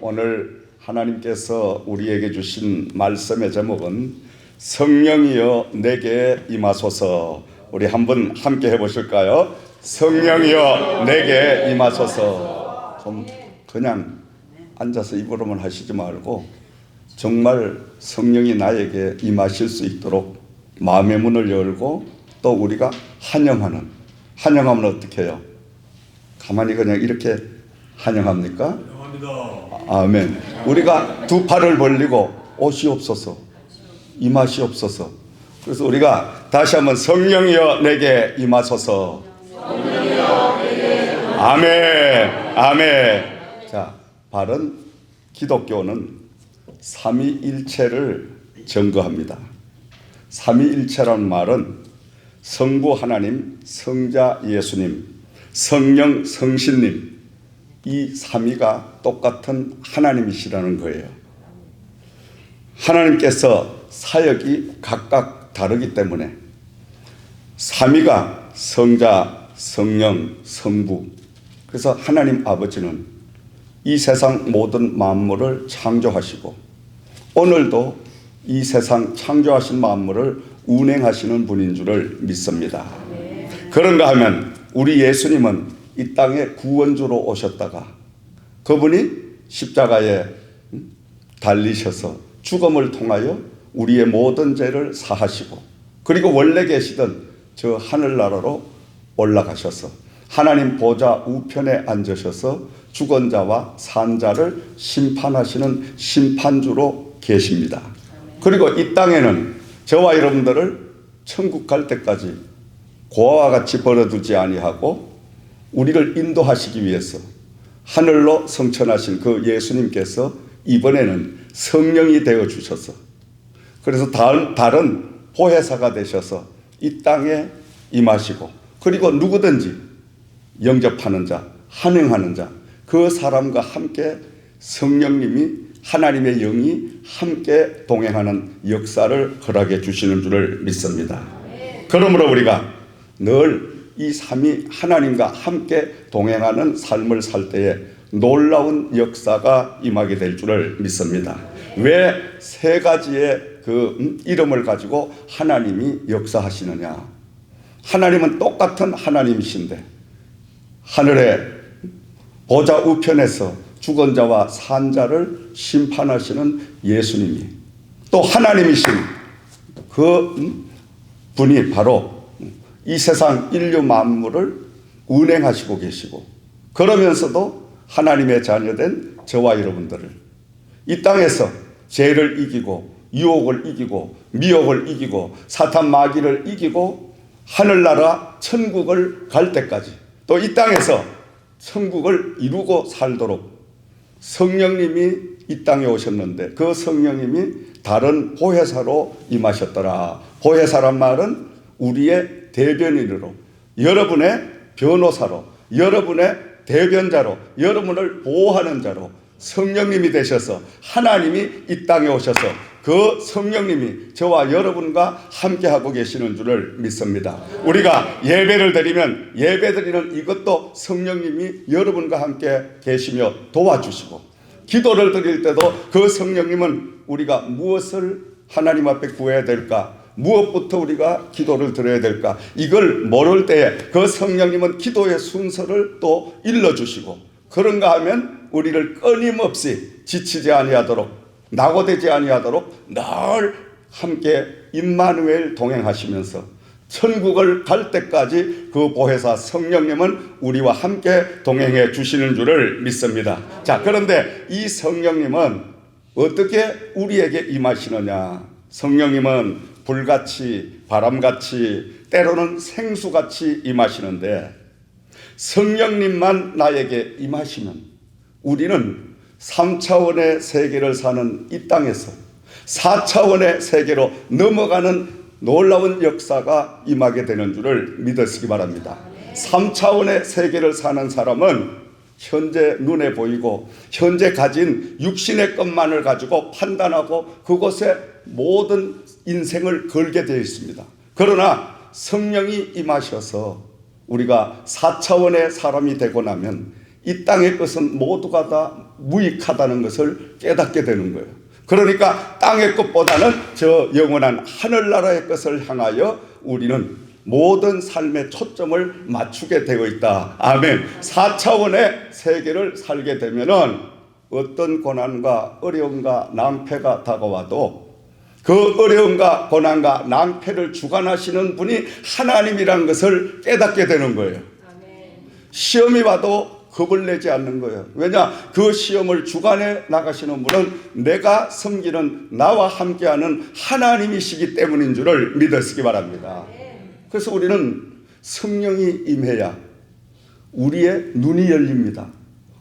오늘 하나님께서 우리에게 주신 말씀의 제목은 성령이여 내게 임하소서. 우리 한번 함께 해보실까요? 성령이여 내게 임하소서. 좀 그냥 앉아서 입으로만 하시지 말고 정말 성령이 나에게 임하실 수 있도록 마음의 문을 열고 또 우리가 환영하면 어떻게 해요? 가만히 그냥 이렇게 환영합니까? 아멘. 우리가 두 팔을 벌리고 오시옵소서, 임하시옵소서. 그래서 우리가 다시 한번 성령이여 내게 임하소서. 아멘, 아멘. 자, 바른 기독교는 삼위일체를 증거합니다. 삼위일체라는 말은 성부 하나님, 성자 예수님, 성령 성신님, 이 삼위가 똑같은 하나님이시라는 거예요. 하나님께서 사역이 각각 다르기 때문에 삼위가 성자, 성령, 성부. 그래서 하나님 아버지는 이 세상 모든 만물을 창조하시고 오늘도 이 세상 창조하신 만물을 운행하시는 분인 줄을 믿습니다. 그런가 하면 우리 예수님은 이 땅에 구원주로 오셨다가 그분이 십자가에 달리셔서 죽음을 통하여 우리의 모든 죄를 사하시고 그리고 원래 계시던 저 하늘나라로 올라가셔서 하나님 보좌 우편에 앉으셔서 죽은 자와 산 자를 심판하시는 심판주로 계십니다. 그리고 이 땅에는 저와 여러분들을 천국 갈 때까지 고아와 같이 버려두지 아니하고 우리를 인도하시기 위해서 하늘로 성천하신 그 예수님께서 이번에는 성령이 되어 주셔서 그래서 다른 보혜사가 되셔서 이 땅에 임하시고 그리고 누구든지 영접하는 자, 환영하는 자, 그 사람과 함께 성령님이 하나님의 영이 함께 동행하는 역사를 허락해 주시는 줄을 믿습니다. 그러므로 우리가 늘 이 삼위 하나님과 함께 동행하는 삶을 살 때에 놀라운 역사가 임하게 될 줄을 믿습니다. 왜 세 가지의 그 이름을 가지고 하나님이 역사하시느냐? 하나님은 똑같은 하나님이신데 하늘의 보좌 우편에서 죽은 자와 산 자를 심판하시는 예수님이 또 하나님이신 그 분이 바로 이 세상 인류 만물을 운행하시고 계시고 그러면서도 하나님의 자녀된 저와 여러분들을 이 땅에서 죄를 이기고 유혹을 이기고 미혹을 이기고 사탄 마귀를 이기고 하늘나라 천국을 갈 때까지 또 이 땅에서 천국을 이루고 살도록 성령님이 이 땅에 오셨는데 그 성령님이 다른 보혜사로 임하셨더라. 보혜사란 말은 우리의 대변인으로 여러분의 변호사로 여러분의 대변자로 여러분을 보호하는 자로 성령님이 되셔서 하나님이 이 땅에 오셔서 그 성령님이 저와 여러분과 함께하고 계시는 줄을 믿습니다. 우리가 예배를 드리면 예배드리는 이것도 성령님이 여러분과 함께 계시며 도와주시고 기도를 드릴 때도 그 성령님은 우리가 무엇을 하나님 앞에 구해야 될까 무엇부터 우리가 기도를 드려야 될까 이걸 모를 때에 그 성령님은 기도의 순서를 또 일러주시고 그런가 하면 우리를 끊임없이 지치지 아니하도록 낙오되지 아니하도록 늘 함께 임마누엘 동행하시면서 천국을 갈 때까지 그 보혜사 성령님은 우리와 함께 동행해 주시는 줄을 믿습니다. 자, 그런데 이 성령님은 어떻게 우리에게 임하시느냐? 성령님은 불같이 바람같이 때로는 생수같이 임하시는데 성령님만 나에게 임하시면 우리는 3차원의 세계를 사는 이 땅에서 4차원의 세계로 넘어가는 놀라운 역사가 임하게 되는 줄을 믿으시기 바랍니다. 3차원의 세계를 사는 사람은 현재 눈에 보이고 현재 가진 육신의 것만을 가지고 판단하고 그곳에 모든 인생을 걸게 되어 있습니다. 그러나 성령이 임하셔서 우리가 4차원의 사람이 되고 나면 이 땅의 것은 모두가 다 무익하다는 것을 깨닫게 되는 거예요. 그러니까 땅의 것보다는 저 영원한 하늘나라의 것을 향하여 우리는 모든 삶의 초점을 맞추게 되어 있다. 아멘. 4차원의 세계를 살게 되면은 어떤 고난과 어려움과 낭패가 다가와도 그 어려움과 고난과 낭패를 주관하시는 분이 하나님이라는 것을 깨닫게 되는 거예요. 시험이 와도 겁을 내지 않는 거예요. 왜냐? 그 시험을 주관해 나가시는 분은 내가 섬기는 나와 함께하는 하나님이시기 때문인 줄을 믿으시기 바랍니다. 그래서 우리는 성령이 임해야 우리의 눈이 열립니다.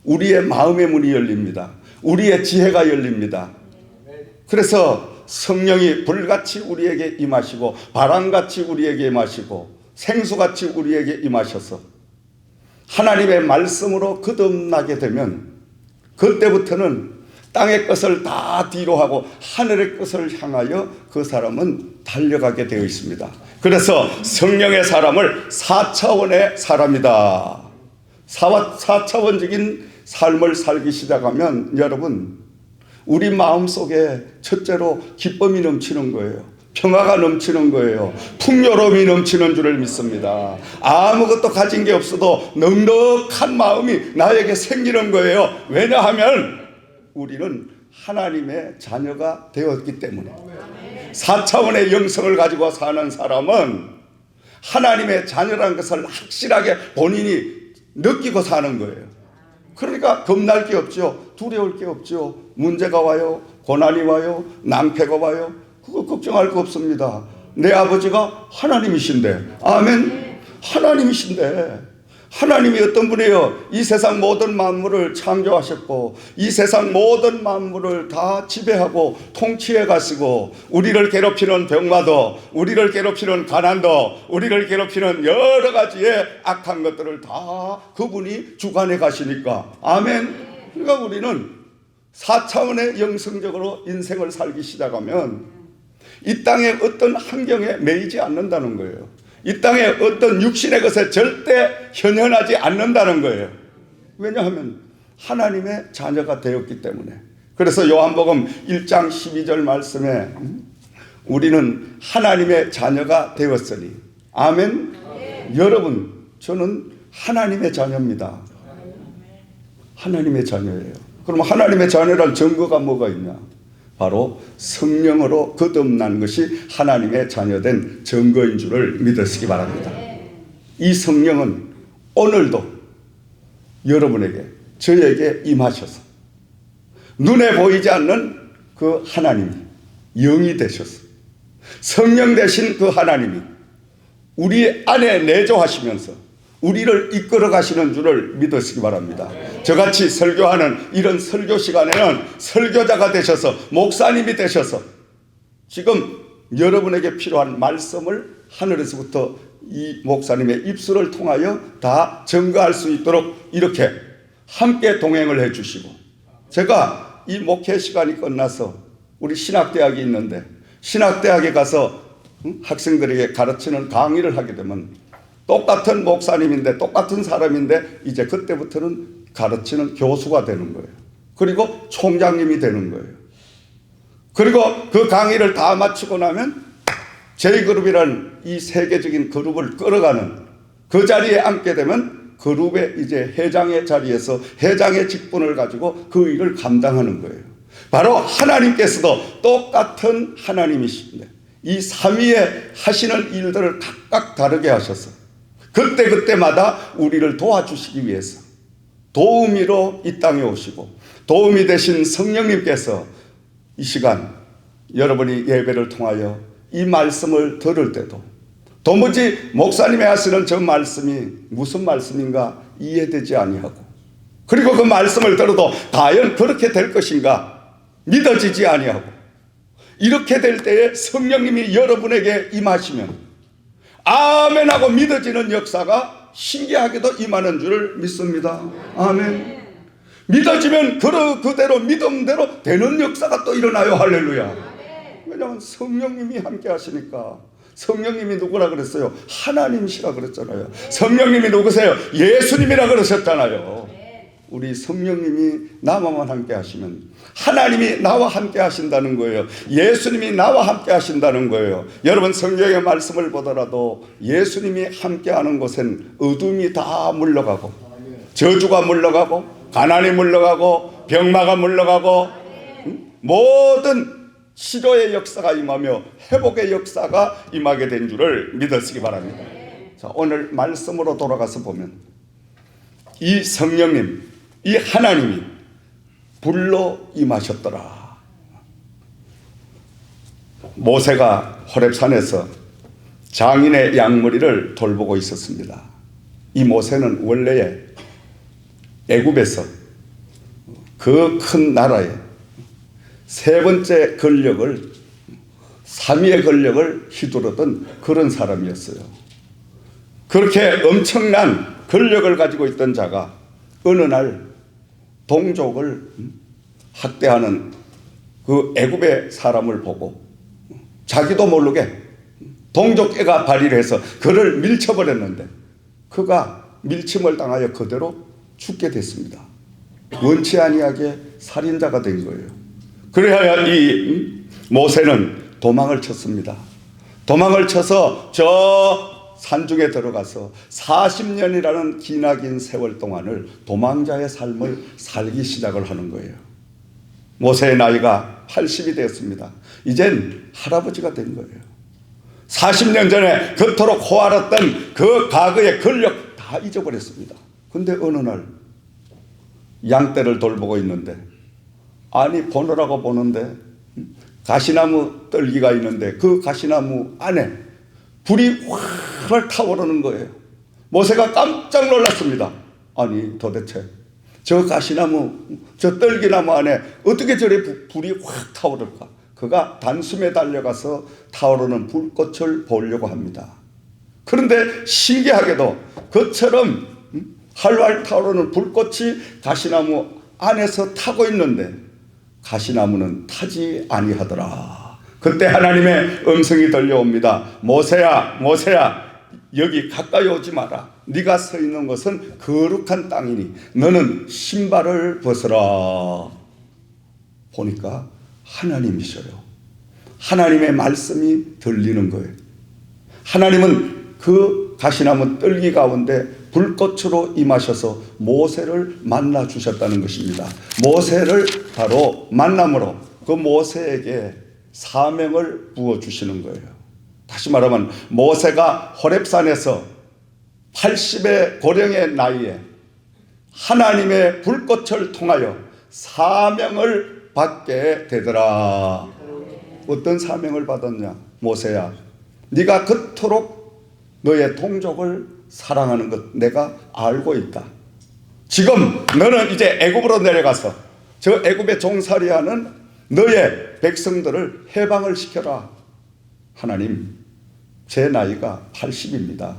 우리의 마음의 문이 열립니다. 우리의 지혜가 열립니다. 그래서 성령이 불같이 우리에게 임하시고 바람같이 우리에게 임하시고 생수같이 우리에게 임하셔서 하나님의 말씀으로 거듭나게 되면 그때부터는 땅의 것을 다 뒤로 하고 하늘의 것을 향하여 그 사람은 달려가게 되어 있습니다. 그래서 성령의 사람을 4차원의 사람이다. 4차원적인 삶을 살기 시작하면 여러분 우리 마음속에 첫째로 기쁨이 넘치는 거예요. 평화가 넘치는 거예요. 풍요로움이 넘치는 줄을 믿습니다. 아무것도 가진 게 없어도 넉넉한 마음이 나에게 생기는 거예요. 왜냐하면 우리는 하나님의 자녀가 되었기 때문에. 4차원의 영성을 가지고 사는 사람은 하나님의 자녀라는 것을 확실하게 본인이 느끼고 사는 거예요. 그러니까 겁날 게 없죠. 두려울 게 없죠. 문제가 와요. 고난이 와요. 낭패가 와요. 그거 걱정할 거 없습니다. 내 아버지가 하나님이신데. 아멘. 하나님이신데. 하나님이 어떤 분이에요? 이 세상 모든 만물을 창조하셨고 이 세상 모든 만물을 다 지배하고 통치해 가시고 우리를 괴롭히는 병마도 우리를 괴롭히는 가난도 우리를 괴롭히는 여러 가지의 악한 것들을 다 그분이 주관해 가시니까. 아멘. 그러니까 우리는 4차원의 영성적으로 인생을 살기 시작하면 이 땅의 어떤 환경에 매이지 않는다는 거예요. 이 땅의 어떤 육신의 것에 절대 현현하지 않는다는 거예요. 왜냐하면 하나님의 자녀가 되었기 때문에. 그래서 요한복음 1장 12절 말씀에 우리는 하나님의 자녀가 되었으니. 아멘. 여러분, 저는 하나님의 자녀입니다. 하나님의 자녀예요. 그럼 하나님의 자녀란 증거가 뭐가 있냐? 바로 성령으로 거듭난 것이 하나님의 자녀된 증거인 줄을 믿으시기 바랍니다. 이 성령은 오늘도 여러분에게 저에게 임하셔서 눈에 보이지 않는 그 하나님이 영이 되셔서 성령 되신 그 하나님이 우리 안에 내조하시면서 우리를 이끌어 가시는 줄을 믿으시기 바랍니다. 저같이 설교하는 이런 설교 시간에는 설교자가 되셔서 목사님이 되셔서 지금 여러분에게 필요한 말씀을 하늘에서부터 이 목사님의 입술을 통하여 다 전가할 수 있도록 이렇게 함께 동행을 해 주시고, 제가 이 목회 시간이 끝나서 우리 신학대학이 있는데 신학대학에 가서 학생들에게 가르치는 강의를 하게 되면 똑같은 목사님인데 똑같은 사람인데 이제 그때부터는 가르치는 교수가 되는 거예요. 그리고 총장님이 되는 거예요. 그리고 그 강의를 다 마치고 나면 J그룹이라는 이 세계적인 그룹을 끌어가는 그 자리에 앉게 되면 그룹의 이제 회장의 자리에서 회장의 직분을 가지고 그 일을 감당하는 거예요. 바로 하나님께서도 똑같은 하나님이신데 이 삼위에 하시는 일들을 각각 다르게 하셔서 그때그때마다 우리를 도와주시기 위해서 도우미로 이 땅에 오시고 도우미 되신 성령님께서 이 시간 여러분이 예배를 통하여 이 말씀을 들을 때도 도무지 목사님이 하시는 저 말씀이 무슨 말씀인가 이해되지 아니하고, 그리고 그 말씀을 들어도 과연 그렇게 될 것인가 믿어지지 아니하고, 이렇게 될 때에 성령님이 여러분에게 임하시면 아멘 하고 믿어지는 역사가 신기하게도 임하는 줄을 믿습니다. 아멘. 믿어지면 그대로 믿음대로 되는 역사가 또 일어나요. 할렐루야. 왜냐하면 성령님이 함께 하시니까. 성령님이 누구라 그랬어요? 하나님이시라 그랬잖아요. 성령님이 누구세요? 예수님이라 그러셨잖아요. 우리 성령님이 나와만 함께 하시면 하나님이 나와 함께 하신다는 거예요. 예수님이 나와 함께 하신다는 거예요. 여러분 성경의 말씀을 보더라도 예수님이 함께 하는 곳엔 어둠이 다 물러가고 저주가 물러가고 가난이 물러가고 병마가 물러가고 모든 치료의 역사가 임하며 회복의 역사가 임하게 된 줄을 믿으시기 바랍니다. 자, 오늘 말씀으로 돌아가서 보면 이 성령님, 이 하나님이 불로 임하셨더라. 모세가 호렙산에서 장인의 양머리를 돌보고 있었습니다. 이 모세는 원래에 애굽에서 그 큰 나라에 세 번째 권력을, 3위의 권력을 휘두르던 그런 사람이었어요. 그렇게 엄청난 권력을 가지고 있던 자가 어느 날 동족을 학대하는 그 애굽의 사람을 보고 자기도 모르게 동족애가 발휘를 해서 그를 밀쳐버렸는데 그가 밀침을 당하여 그대로 죽게 됐습니다. 원치 아니하게 살인자가 된 거예요. 그래야 이 모세는 도망을 쳤습니다. 도망을 쳐서 저 산중에 들어가서 40년이라는 기나긴 세월 동안을 도망자의 삶을 살기 시작을 하는 거예요. 모세의 나이가 80이 되었습니다. 이젠 할아버지가 된 거예요. 40년 전에 그토록 호알았던 그 과거의 권력 다 잊어버렸습니다. 근데 어느 날 양떼를 돌보고 있는데 아니 보느라고 보는데 가시나무 뜰기가 있는데 그 가시나무 안에 불이 활활 타오르는 거예요. 모세가 깜짝 놀랐습니다. 아니 도대체 저 가시나무 저 뜰기나무 안에 어떻게 저래 불이 확 타오를까? 그가 단숨에 달려가서 타오르는 불꽃을 보려고 합니다. 그런데 신기하게도 그처럼 활활 타오르는 불꽃이 가시나무 안에서 타고 있는데 가시나무는 타지 아니하더라. 그때 하나님의 음성이 들려옵니다. 모세야 모세야 여기 가까이 오지 마라. 네가 서 있는 것은 거룩한 땅이니 너는 신발을 벗어라. 보니까 하나님이셔요. 하나님의 말씀이 들리는 거예요. 하나님은 그 가시나무 뜰기 가운데 불꽃으로 임하셔서 모세를 만나 주셨다는 것입니다. 모세를 바로 만남으로 그 모세에게 사명을 부어주시는 거예요. 다시 말하면 모세가 호렙산에서 80의 고령의 나이에 하나님의 불꽃을 통하여 사명을 받게 되더라. 어떤 사명을 받았냐? 모세야, 네가 그토록 너의 동족을 사랑하는 것 내가 알고 있다. 지금 너는 이제 애굽으로 내려가서 저 애굽의 종살이하는 너의 백성들을 해방을 시켜라. 하나님, 제 나이가 80입니다.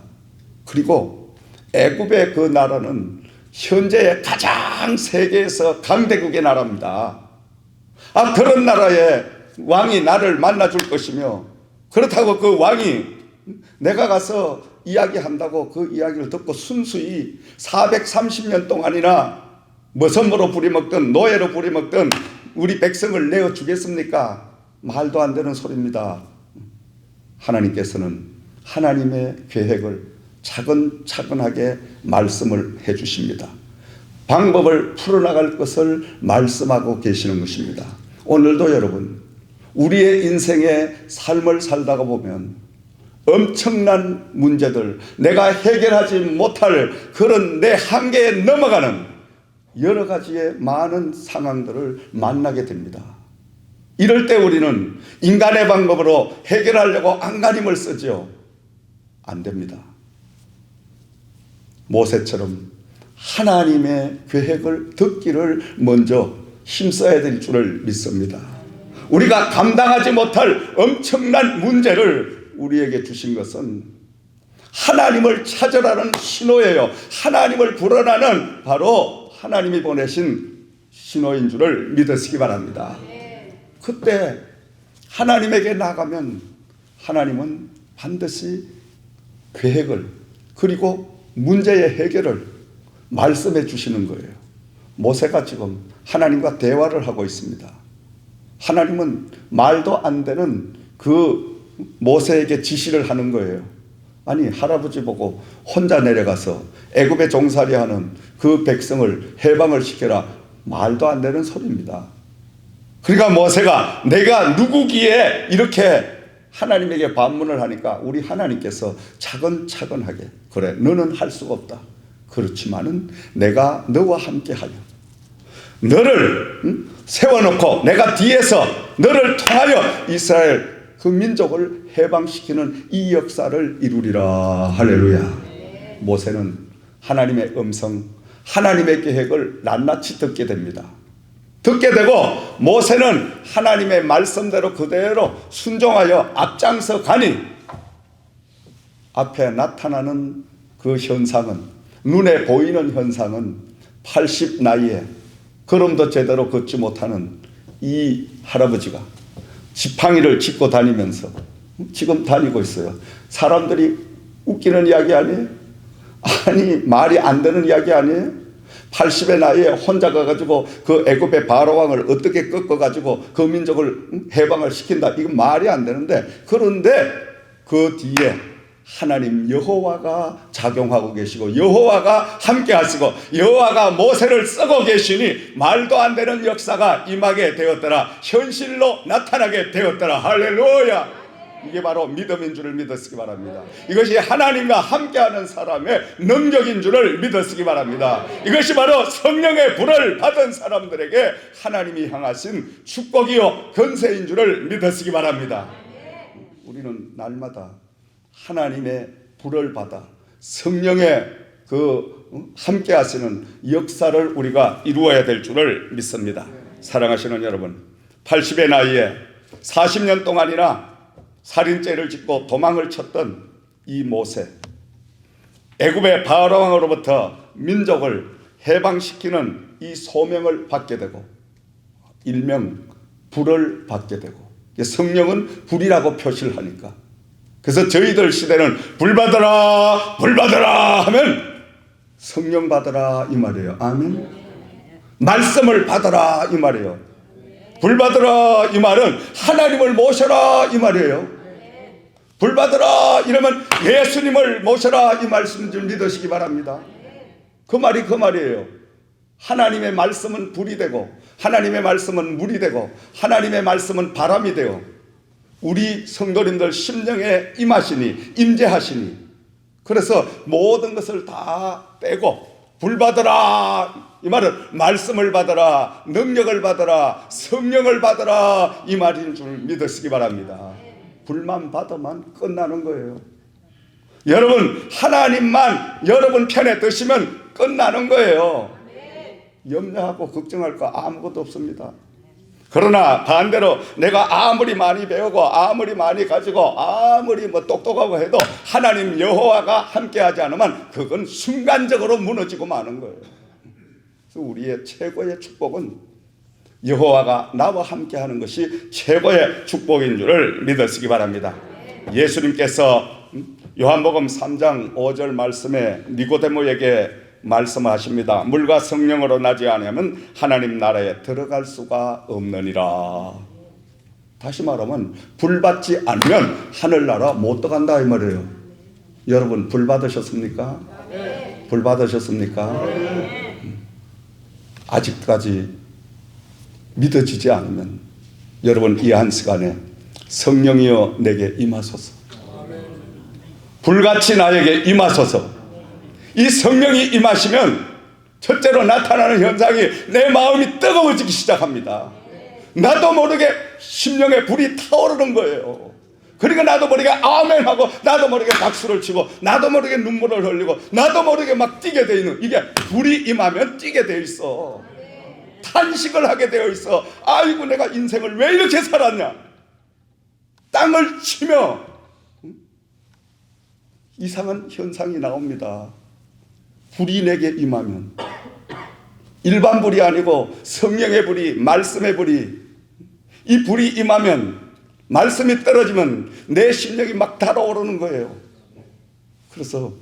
그리고 애굽의 그 나라는 현재 가장 세계에서 강대국의 나라입니다. 그런 나라의 왕이 나를 만나줄 것이며, 그렇다고 그 왕이 내가 가서 이야기한다고 그 이야기를 듣고 순수히 430년 동안이나 머선모로 부리먹던 노예로 부리먹던 우리 백성을 내어 주겠습니까? 말도 안 되는 소리입니다. 하나님께서는 하나님의 계획을 차근차근하게 말씀을 해 주십니다. 방법을 풀어나갈 것을 말씀하고 계시는 것입니다. 오늘도 여러분, 우리의 인생의 삶을 살다가 보면 엄청난 문제들, 내가 해결하지 못할 그런 내 한계에 넘어가는 여러 가지의 많은 상황들을 만나게 됩니다. 이럴 때 우리는 인간의 방법으로 해결하려고 안간힘을 쓰죠. 안 됩니다. 모세처럼 하나님의 계획을 듣기를 먼저 힘써야 될 줄을 믿습니다. 우리가 감당하지 못할 엄청난 문제를 우리에게 주신 것은 하나님을 찾으라는 신호예요. 하나님을 부르라는 바로 하나님이 보내신 신호인 줄을 믿으시기 바랍니다. 그때 하나님에게 나가면 하나님은 반드시 계획을 그리고 문제의 해결을 말씀해 주시는 거예요. 모세가 지금 하나님과 대화를 하고 있습니다. 하나님은 말도 안 되는 그 모세에게 지시를 하는 거예요. 아니, 할아버지 보고 혼자 내려가서 애굽에 종살이하는 그 백성을 해방을 시켜라. 말도 안 되는 소리입니다. 그러니까 모세가 내가 누구기에 이렇게 하나님에게 반문을 하니까 우리 하나님께서 차근차근하게, 그래, 너는 할 수가 없다. 그렇지만은 내가 너와 함께하여 너를 세워놓고 내가 뒤에서 너를 통하여 이스라엘 그 민족을 해방시키는 이 역사를 이루리라. 할렐루야. 모세는 하나님의 음성, 하나님의 계획을 낱낱이 듣게 됩니다. 듣게 되고 모세는 하나님의 말씀대로 그대로 순종하여 앞장서 가니 앞에 나타나는 그 현상은, 눈에 보이는 현상은 80 나이에 걸음도 제대로 걷지 못하는 이 할아버지가 지팡이를 짚고 다니면서 지금 다니고 있어요. 사람들이 웃기는 이야기 아니에요? 아니, 말이 안 되는 이야기 아니에요? 80의 나이에 혼자 가가지고 그 애굽의 바로왕을 어떻게 꺾어가지고 그 민족을 해방을 시킨다. 이건 말이 안 되는데, 그런데 그 뒤에 하나님 여호와가 작용하고 계시고 여호와가 함께 하시고 여호와가 모세를 쓰고 계시니 말도 안 되는 역사가 임하게 되었더라. 현실로 나타나게 되었더라. 할렐루야. 이게 바로 믿음인 줄을 믿으시기 바랍니다. 이것이 하나님과 함께하는 사람의 능력인 줄을 믿으시기 바랍니다. 이것이 바로 성령의 불을 받은 사람들에게 하나님이 향하신 축복이요 권세인 줄을 믿으시기 바랍니다. 우리는 날마다 하나님의 불을 받아 성령의 그 함께 하시는 역사를 우리가 이루어야 될 줄을 믿습니다. 사랑하시는 여러분, 80의 나이에 40년 동안이나 살인죄를 짓고 도망을 쳤던 이 모세, 애굽의 바로왕으로부터 민족을 해방시키는 이 소명을 받게 되고 일명 불을 받게 되고, 성령은 불이라고 표시를 하니까, 그래서 저희들 시대는 불 받아라 불 받아라 하면 성령 받아라 이 말이에요. 아멘. 말씀을 받아라 이 말이에요. 불 받아라 이 말은 하나님을 모셔라 이 말이에요. 불 받아라 이러면 예수님을 모셔라 이 말씀인 줄 믿으시기 바랍니다. 그 말이 그 말이에요. 하나님의 말씀은 불이 되고 하나님의 말씀은 물이 되고 하나님의 말씀은 바람이 되어 우리 성도님들 심령에 임하시니 임재하시니, 그래서 모든 것을 다 빼고 불 받아라 이 말은 말씀을 받아라, 능력을 받아라, 성령을 받아라 이 말인 줄 믿으시기 바랍니다. 불만 받으면 끝나는 거예요. 여러분 하나님만 여러분 편에 드시면 끝나는 거예요. 염려하고 걱정할 거 아무것도 없습니다. 그러나 반대로 내가 아무리 많이 배우고 아무리 많이 가지고 아무리 똑똑하고 해도 하나님 여호와가 함께하지 않으면 그건 순간적으로 무너지고 마는 거예요. 그래서 우리의 최고의 축복은 여호와가 나와 함께하는 것이 최고의 축복인 줄을 믿으시기 바랍니다. 예수님께서 요한복음 3장 5절 말씀에 니고데모에게 말씀하십니다. 물과 성령으로 나지 않으면 하나님 나라에 들어갈 수가 없느니라. 다시 말하면 불 받지 않으면 하늘나라 못 들어간다 이 말이에요. 여러분 불 받으셨습니까? 네. 불 받으셨습니까? 네. 아직까지 믿어지지 않으면 여러분 이 한 시간에 성령이여 내게 임하소서, 불같이 나에게 임하소서. 이 성령이 임하시면 첫째로 나타나는 현상이 내 마음이 뜨거워지기 시작합니다. 나도 모르게 심령의 불이 타오르는 거예요. 그러니까 나도 모르게 아멘하고 나도 모르게 박수를 치고 나도 모르게 눈물을 흘리고 나도 모르게 막 뛰게 돼 있는, 이게 불이 임하면 뛰게 돼 있어. 탄식을 하게 되어 있어. 아이고 내가 인생을 왜 이렇게 살았냐. 땅을 치며 이상한 현상이 나옵니다. 불이 내게 임하면, 일반 불이 아니고 성령의 불이, 말씀의 불이, 이 불이 임하면, 말씀이 떨어지면 내 심령이 막 달아오르는 거예요. 그래서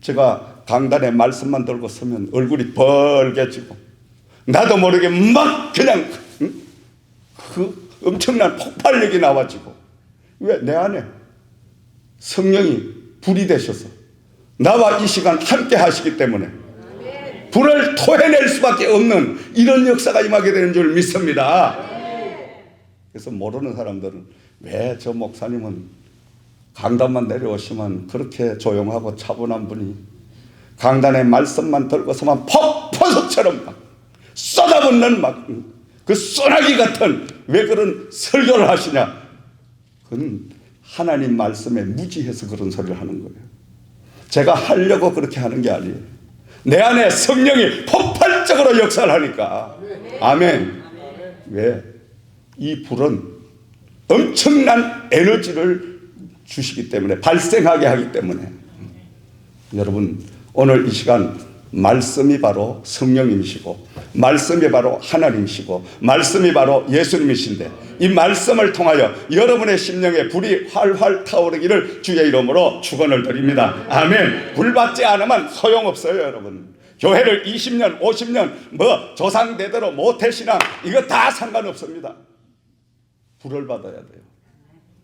제가 강단에 말씀만 들고 서면 얼굴이 벌개지고 나도 모르게 막 그냥 그 엄청난 폭발력이 나와지고, 왜? 내 안에 성령이 불이 되셔서 나와 이 시간 함께 하시기 때문에 불을 토해낼 수밖에 없는 이런 역사가 임하게 되는 줄 믿습니다. 그래서 모르는 사람들은 왜 저 목사님은 강단만 내려오시면 그렇게 조용하고 차분한 분이 강단의 말씀만 들고서만 폭포수처럼 막 쏟아붓는 막 그 소나기 같은 왜 그런 설교를 하시냐? 그건 하나님 말씀에 무지해서 그런 소리를 하는 거예요. 제가 하려고 그렇게 하는 게 아니에요. 내 안에 성령이 폭발적으로 역사를 하니까. 아멘. 왜? 이 불은 엄청난 에너지를 주시기 때문에, 발생하게 하기 때문에. 여러분, 오늘 이 시간 말씀이 바로 성령님이시고 말씀이 바로 하나님이시고 말씀이 바로 예수님이신데, 이 말씀을 통하여 여러분의 심령에 불이 활활 타오르기를 주의 이름으로 축원을 드립니다. 아멘. 불 받지 않으면 소용없어요. 여러분, 교회를 20년 50년 뭐 조상대대로 모태신앙 이거 다 상관없습니다. 불을 받아야 돼요.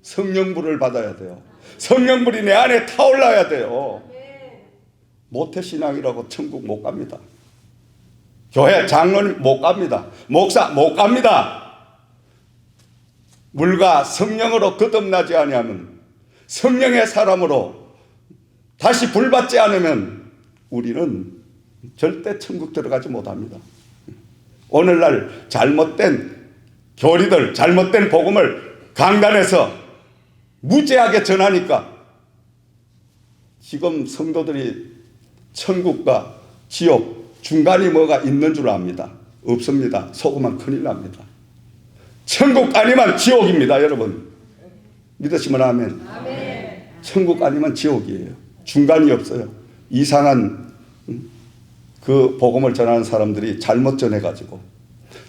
성령불을 받아야 돼요. 성령불이 내 안에 타올라야 돼요. 모태신앙이라고 천국 못 갑니다. 교회 장로님 못 갑니다. 목사 못 갑니다. 물과 성령으로 거듭나지 아니하면, 성령의 사람으로 다시 불 받지 않으면 우리는 절대 천국 들어가지 못합니다. 오늘날 잘못된 교리들, 잘못된 복음을 강단에서 무지하게 전하니까 지금 성도들이 천국과 지옥 중간이 뭐가 있는 줄 압니다. 없습니다. 속으면 큰일 납니다. 천국 아니면 지옥입니다. 여러분 믿으시면 아멘. 천국 아니면 지옥이에요. 중간이 없어요. 이상한 그 복음을 전하는 사람들이 잘못 전해가지고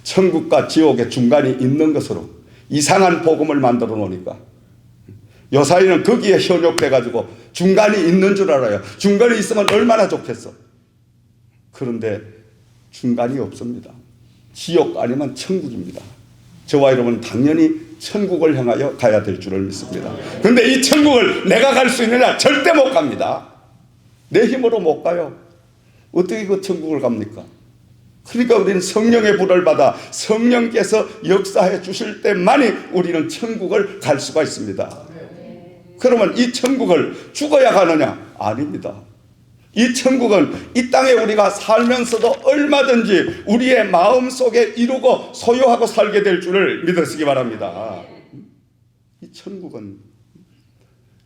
천국과 지옥의 중간이 있는 것으로 이상한 복음을 만들어 놓으니까 요사이는 거기에 현혹돼가지고 중간이 있는 줄 알아요. 중간이 있으면 얼마나 좋겠어. 그런데 중간이 없습니다. 지옥 아니면 천국입니다. 저와 여러분은 당연히 천국을 향하여 가야 될 줄을 믿습니다. 그런데 이 천국을 내가 갈 수 있느냐? 절대 못 갑니다. 내 힘으로 못 가요. 어떻게 그 천국을 갑니까? 그러니까 우리는 성령의 불을 받아 성령께서 역사해 주실 때만이 우리는 천국을 갈 수가 있습니다. 그러면 이 천국을 죽어야 가느냐? 아닙니다. 이 천국은 이 땅에 우리가 살면서도 얼마든지 우리의 마음속에 이루고 소유하고 살게 될 줄을 믿으시기 바랍니다. 이 천국은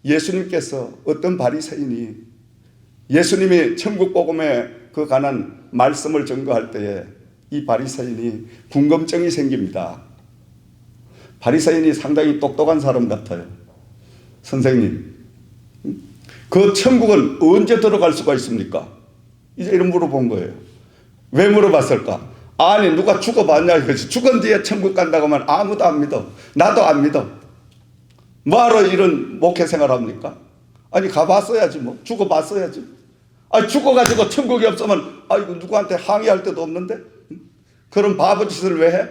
예수님께서 어떤 바리새인이 예수님이 천국 복음에 그 관한 말씀을 전거할 때에 이 바리새인이 궁금증이 생깁니다. 바리새인이 상당히 똑똑한 사람 같아요. 선생님, 그 천국은 언제 들어갈 수가 있습니까? 이제 이런 물어본 거예요. 왜 물어봤을까? 아니 누가 죽어봤냐 이거지. 죽은 뒤에 천국 간다고 하면 아무도 안 믿어. 나도 안 믿어. 뭐하러 이런 목회 생활합니까? 아니 가봤어야지 뭐. 죽어봤어야지. 아니 죽어가지고 천국이 없으면 아이고 누구한테 항의할 데도 없는데? 그런 바보 짓을 왜 해?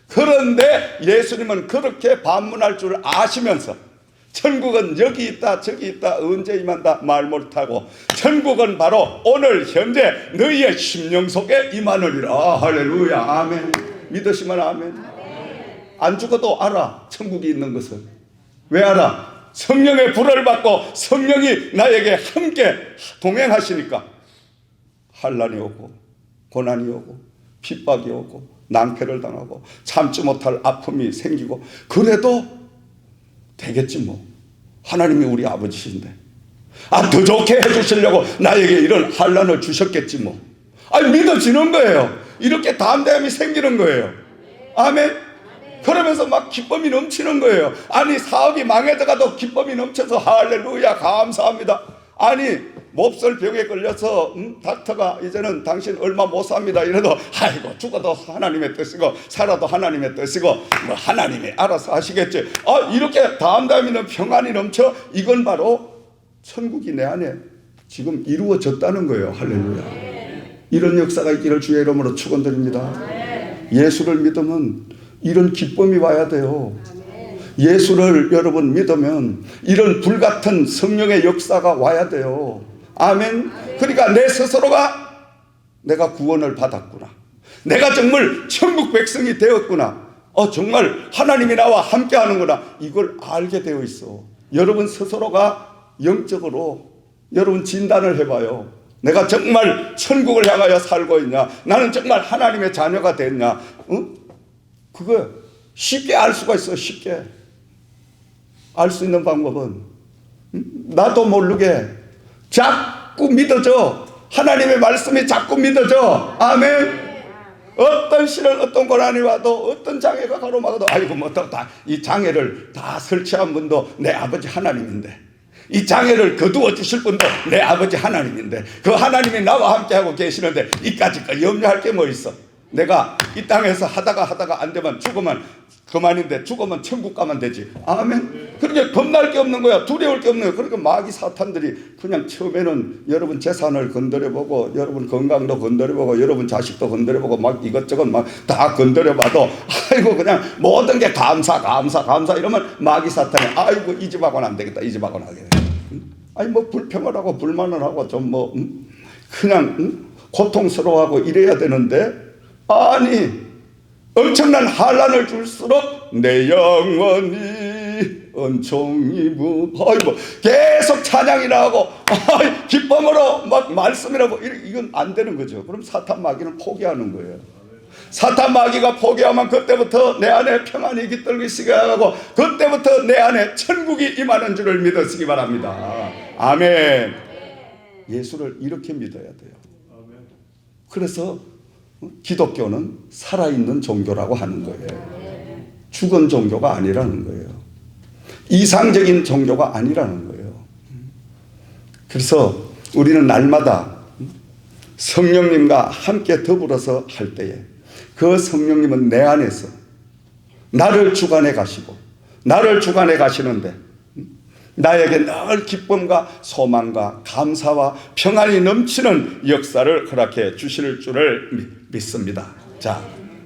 그런데 예수님은 그렇게 반문할 줄 아시면서 천국은 여기 있다 저기 있다 언제 임한다 말 못하고 천국은 바로 오늘 현재 너희의 심령 속에 임하느니라. 할렐루야. 아멘. 믿으시면 아멘. 안 죽어도 알아. 천국이 있는 것을. 왜 알아? 성령의 불을 받고 성령이 나에게 함께 동행하시니까 환난이 오고 고난이 오고 핍박이 오고 낭패를 당하고 참지 못할 아픔이 생기고 그래도 되겠지 뭐. 하나님이 우리 아버지신데 더 좋게 해주시려고 나에게 이런 환난을 주셨겠지 뭐. 믿어지는 거예요. 이렇게 담대함이 생기는 거예요. 아멘. 그러면서 막 기쁨이 넘치는 거예요. 아니 사업이 망해져가도 기쁨이 넘쳐서 할렐루야 감사합니다. 아니 몹쓸 병에 걸려서 닥터가 이제는 당신 얼마 못 삽니다 이래도 아이고 죽어도 하나님의 뜻이고 살아도 하나님의 뜻이고 뭐 하나님이 알아서 하시겠지. 이렇게 담담히 평안이 넘쳐. 이건 바로 천국이 내 안에 지금 이루어졌다는 거예요. 할렐루야. 이런 역사가 있기를 주의 이름으로 축원드립니다. 예수를 믿으면 이런 기쁨이 와야 돼요. 예수를 여러분 믿으면 이런 불같은 성령의 역사가 와야 돼요. 아멘. 그러니까 내 스스로가 내가 구원을 받았구나, 내가 정말 천국 백성이 되었구나, 정말 하나님이 나와 함께 하는구나, 이걸 알게 되어 있어. 여러분 스스로가 영적으로 여러분 진단을 해봐요. 내가 정말 천국을 향하여 살고 있냐, 나는 정말 하나님의 자녀가 됐냐. 그거 쉽게 알 수가 있어. 쉽게 알 수 있는 방법은 나도 모르게 자꾸 믿어져. 하나님의 말씀이 자꾸 믿어져. 아멘. 어떤 시련, 어떤 고난이 와도, 어떤 장애가 가로막아도, 아이고 뭐 이 장애를 다 설치한 분도 내 아버지 하나님인데, 이 장애를 거두어 주실 분도 내 아버지 하나님인데, 그 하나님이 나와 함께하고 계시는데 이까짓 거 염려할 게 뭐 있어. 내가 이 땅에서 하다가 안 되면 죽으면 그만인데, 죽으면 천국 가면 되지. 아멘. 그렇게 겁날 게 없는 거야. 두려울 게 없는 거야. 그러니까 마귀 사탄들이 그냥 처음에는 여러분 재산을 건드려보고, 여러분 건강도 건드려보고, 여러분 자식도 건드려보고, 막 이것저것 막 다 건드려봐도, 아이고 그냥 모든 게 감사 이러면 마귀 사탄이 아이고 이 집하고는 안 되겠다, 이 집하고는 하게 돼. 아니 뭐 불평을 하고 불만을 하고 좀 뭐 그냥 고통스러워하고 이래야 되는데, 아니 엄청난 환난을 줄수록 내 영혼이 은총이 아이고 계속 찬양이나 하고 기쁨으로 막 말씀이라고, 이건 안 되는 거죠. 그럼 사탄 마귀는 포기하는 거예요. 사탄 마귀가 포기하면 그때부터 내 안에 평안이 깃들기 시작하고, 그때부터 내 안에 천국이 임하는 줄을 믿으시기 바랍니다. 아멘. 예수를 이렇게 믿어야 돼요. 그래서 기독교는 살아있는 종교라고 하는 거예요. 죽은 종교가 아니라는 거예요. 이상적인 종교가 아니라는 거예요. 그래서 우리는 날마다 성령님과 함께 더불어서 할 때에 그 성령님은 내 안에서 나를 주관해 가시고, 나를 주관해 가시는데 나에게 늘 기쁨과 소망과 감사와 평안이 넘치는 역사를 허락해 주실 줄을 믿습니다. 자,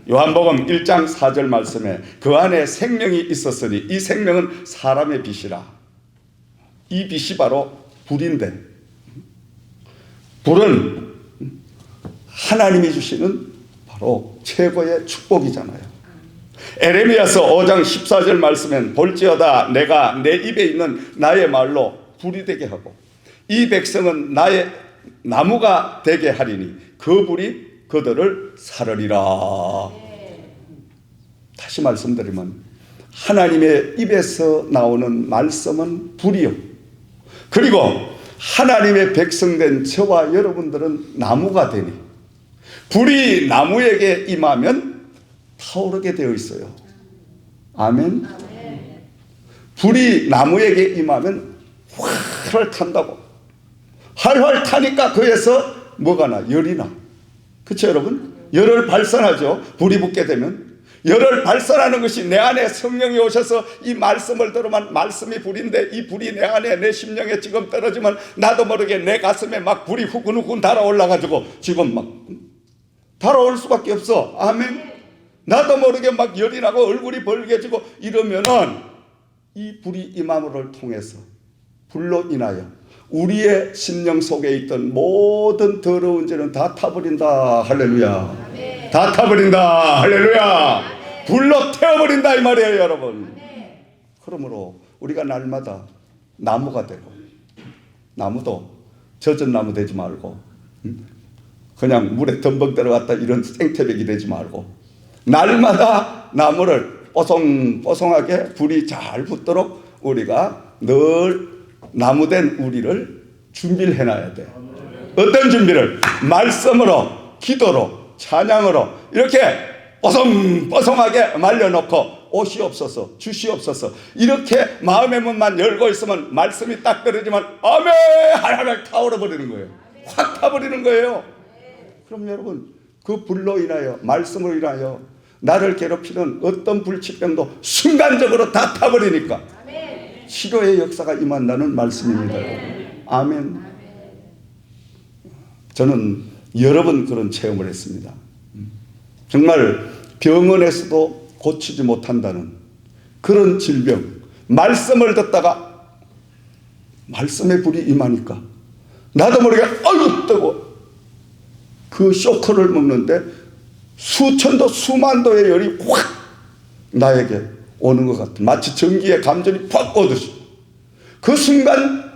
요한복음 1장 4절 말씀에 그 안에 생명이 있었으니 이 생명은 사람의 빛이라. 이 빛이 바로 불인데, 불은 하나님이 주시는 바로 최고의 축복이잖아요. 에레미야서 5장 14절 말씀엔 볼지어다 내가 내 입에 있는 나의 말로 불이 되게 하고 이 백성은 나의 나무가 되게 하리니 그 불이 그들을 사르리라. 다시 말씀드리면 하나님의 입에서 나오는 말씀은 불이요, 그리고 하나님의 백성된 저와 여러분들은 나무가 되니 불이 나무에게 임하면 타오르게 되어 있어요. 아멘. 불이 나무에게 임하면 활활 탄다고. 활활 타니까 그에서 뭐가 나? 열이 나. 그렇죠 여러분? 열을 발산하죠. 불이 붙게 되면 열을 발산하는 것이 내 안에 성령이 오셔서 이 말씀을 들으면 말씀이 불인데, 이 불이 내 안에 내 심령에 지금 떨어지면 나도 모르게 내 가슴에 막 불이 후끈후끈 달아올라가지고 지금 막 달아올 수밖에 없어. 아멘. 나도 모르게 막 열이 나고 얼굴이 벌개지고 이러면은 이 불이 임함을 통해서 불로 인하여 우리의 심령 속에 있던 모든 더러운 죄는 다 타버린다. 할렐루야. 다 타버린다. 할렐루야. 불로 태워버린다 이 말이에요 여러분. 그러므로 우리가 날마다 나무가 되고, 나무도 젖은 나무 되지 말고 그냥 물에 덤벙 들어갔다 이런 생태백이 되지 말고, 날마다 나무를 뽀송뽀송하게 불이 잘 붙도록 우리가 늘 나무된 우리를 준비를 해놔야 돼. 어떤 준비를? 말씀으로, 기도로, 찬양으로 이렇게 뽀송뽀송하게 말려놓고 오시옵소서, 주시옵소서, 이렇게 마음의 문만 열고 있으면 말씀이 딱 떨어지면 아멘 하나를 타오르버리는 거예요. 확 타버리는 거예요. 그럼 여러분 그 불로 인하여, 말씀으로 인하여 나를 괴롭히는 어떤 불치병도 순간적으로 다 타버리니까 치료의 역사가 임한다는 말씀입니다. 아멘. 저는 여러 번 그런 체험을 했습니다. 정말 병원에서도 고치지 못한다는 그런 질병, 말씀을 듣다가 말씀의 불이 임하니까 나도 모르게 아이고 뜨고 그 쇼크를 먹는데 수천도 수만도의 열이 확 나에게 오는 것 같은, 마치 전기의 감전이 팍 오듯이 그 순간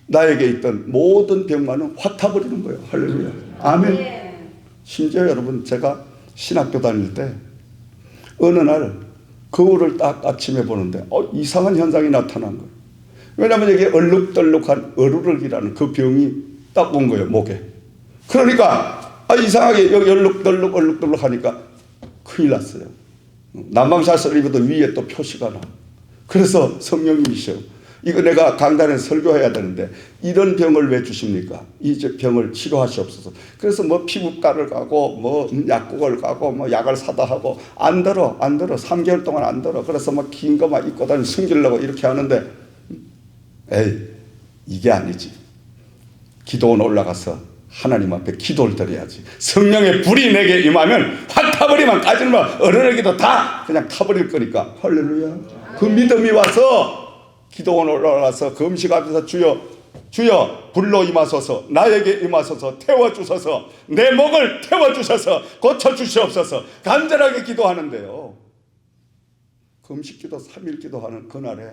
나에게 있던 모든 병만은 확 타버리는 거예요. 할렐루야. 아멘. 심지어 여러분, 제가 신학교 다닐 때 어느 날 거울을 딱 아침에 보는데 이상한 현상이 나타난 거예요. 왜냐하면 여기 얼룩덜룩한 어루럭이라는 그 병이 딱 온 거예요, 목에. 그러니까 이상하게 여기 얼룩덜룩 하니까 큰일 났어요. 난방샷을 입어도 위에 또 표시가 나. 그래서 성령님이셔. 이거 내가 강단에 설교해야 되는데 이런 병을 왜 주십니까? 이 병을 치료하시옵소서. 그래서 뭐 피부과를 가고 뭐 약국을 가고 뭐 약을 사다 하고 안 들어 3개월 동안 안 들어. 그래서 뭐 긴 거만 입고 다니 숨기려고 이렇게 하는데 에이, 이게 아니지. 기도원 올라가서 하나님 앞에 기도를 드려야지. 성령의 불이 내게 임하면 확 타버리면 까지면 어른에게도 다 그냥 타버릴 거니까. 할렐루야. 그 믿음이 와서 기도원 올라가서 금식 앞에서 주여 불로 임하소서, 나에게 임하소서, 태워주소서, 내 목을 태워주셔서 고쳐주시옵소서 간절하게 기도하는데요. 금식기도 3일 기도하는 그날에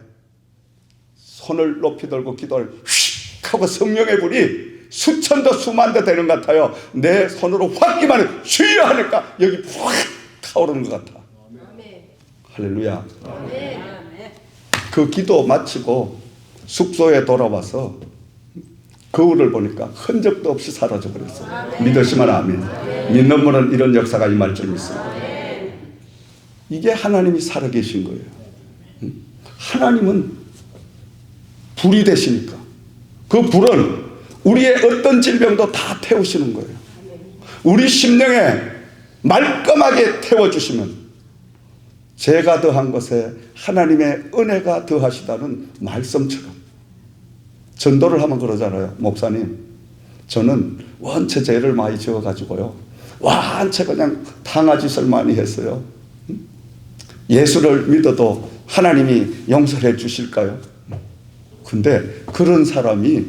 손을 높이 들고 기도를 휙 하고 성령의 불이 수천도 수만도 되는 것 같아요. 내 손으로 확 임하는 주여 하니까 여기 확 타오르는 것 같아. 할렐루야. 그 기도 마치고 숙소에 돌아와서 거울을 보니까 흔적도 없이 사라져 버렸어요. 믿으시면 아멘. 믿는 분은 이런 역사가 임할 줄 믿습니다. 이게 하나님이 살아계신 거예요. 하나님은 불이 되시니까 그 불은 우리의 어떤 질병도 다 태우시는 거예요. 우리 심령에 말끔하게 태워주시면 죄가 더한 것에 하나님의 은혜가 더하시다는 말씀처럼 전도를 하면 그러잖아요. 목사님, 저는 원체 죄를 많이 지어가지고요, 원체 그냥 탕아짓을 많이 했어요. 예수를 믿어도 하나님이 용서해 주실까요? 근데 그런 사람이